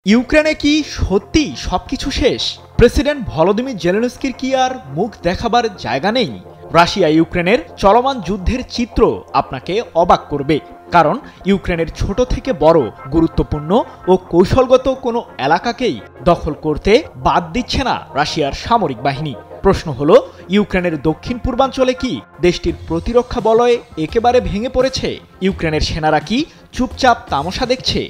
ইউক্রেনে কি সত্যি সবকিছু শেষ? প্রেসিডেন্ট ভলোদিমির জেলেনস্কির কি আর মুখ দেখাবার জায়গা নেই? রাশিয়া ইউক্রেনের চলমান যুদ্ধের চিত্র আপনাকে অবাক করবে, কারণ ইউক্রেনের ছোট থেকে বড় গুরুত্বপূর্ণ ও কৌশলগত কোনো এলাকাকেই দখল করতে বাদ দিচ্ছে না রাশিয়ার সামরিক বাহিনী। প্রশ্ন হলো, ইউক্রেনের দক্ষিণ পূর্বাঞ্চলে কি দেশটির প্রতিরক্ষা বলয় একেবারে ভেঙে পড়েছে? ইউক্রেনের সেনারা কি চুপচাপ তামাশা দেখছে?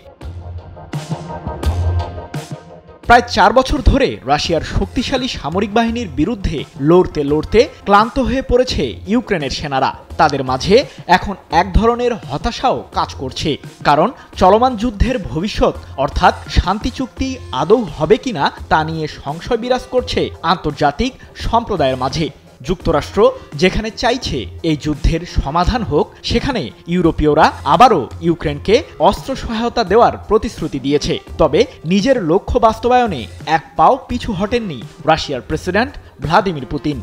প্রায় ৪ বছর ধরে রাশিয়ার শক্তিশালী সামরিক বাহিনীর বিরুদ্ধে লড়তে লড়তে ক্লান্ত হয়ে পড়েছে ইউক্রেনের সেনারা। তাদের মাঝে এখন এক ধরনের হতাশাও কাজ করছে, কারণ চলমান যুদ্ধের ভবিষ্যৎ অর্থাৎ শান্তি চুক্তি আদৌ হবে কিনা তা নিয়ে সংশয় বিরাজ করছে আন্তর্জাতিক সম্প্রদায়ের মাঝে। যুক্তরাষ্ট্র যেখানে চাইছে এই যুদ্ধের সমাধান হোক, সেখানে ইউরোপীয়রা আবারও ইউক্রেনকে অস্ত্র সহায়তা দেওয়ার প্রতিশ্রুতি দিয়েছে। তবে নিজের লক্ষ্য বাস্তবায়নে এক পাও পিছু হটেননি রাশিয়ার প্রেসিডেন্ট ভ্লাদিমির পুতিন।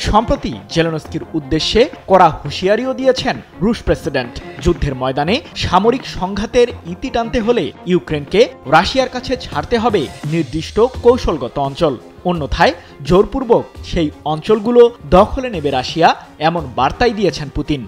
সম্প্রতি জেলেনস্কির উদ্দেশ্যে কড়া হুঁশিয়ারিও দিয়েছেন রুশ প্রেসিডেন্ট। যুদ্ধের ময়দানে সামরিক সংঘাতের ইতি টানতে হলে ইউক্রেনকে রাশিয়ার কাছে ছাড়তে হবে নির্দিষ্ট কৌশলগত অঞ্চল, অন্যথায় জোরপূর্বক সেই অঞ্চলগুলো দখলে নেবে রাশিয়া, এমন বার্তাই দিয়েছেন পুতিন।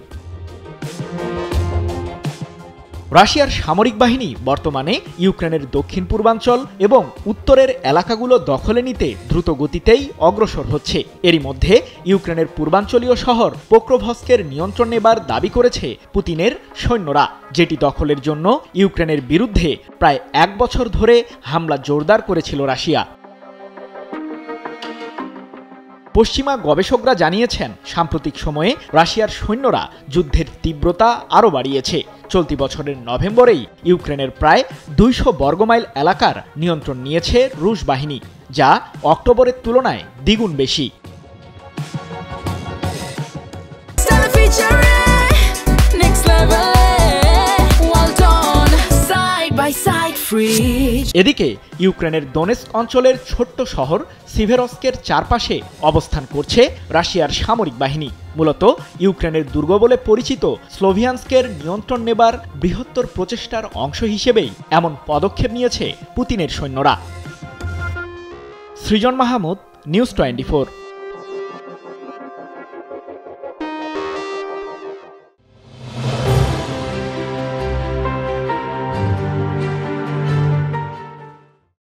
রাশিয়ার সামরিক বাহিনী বর্তমানে ইউক্রেনের দক্ষিণ পূর্বাঞ্চল এবং উত্তরের এলাকাগুলো দখলে নিতে দ্রুত গতিতেই অগ্রসর হচ্ছে। এরই মধ্যে ইউক্রেনের পূর্বাঞ্চলীয় শহর পোক্রোভস্কের নিয়ন্ত্রণ নেবার দাবি করেছে পুতিনের সৈন্যরা, যেটি দখলের জন্য ইউক্রেনের বিরুদ্ধে প্রায় ১ বছর ধরে হামলা জোরদার করেছিল রাশিয়া। পশ্চিমা গবেষকরা জানিয়েছেন, সাম্প্রতিক সময়ে রাশিয়ার সৈন্যরা যুদ্ধের তীব্রতা আরও বাড়িয়েছে। চলতি বছরের নভেম্বরেই ইউক্রেনের প্রায় ২০০ বর্গমাইল এলাকার নিয়ন্ত্রণ নিয়েছে রুশ বাহিনী, যা অক্টোবরের তুলনায় দ্বিগুণ বেশি। এদিকে ইউক্রেনের দোনেস্ক অঞ্চলের ছোট্ট শহর সিভেরস্কের চারপাশে অবস্থান করছে রাশিয়ার সামরিক বাহিনী। মূলত ইউক্রেনের দুর্গ বলে পরিচিত স্লোভিয়ানস্কের নিয়ন্ত্রণ নেবার বৃহত্তর প্রচেষ্টার অংশ হিসেবেই এমন পদক্ষেপ নিয়েছে পুতিনের সৈন্যরা। সৃজন মাহমুদ, নিউজ 24।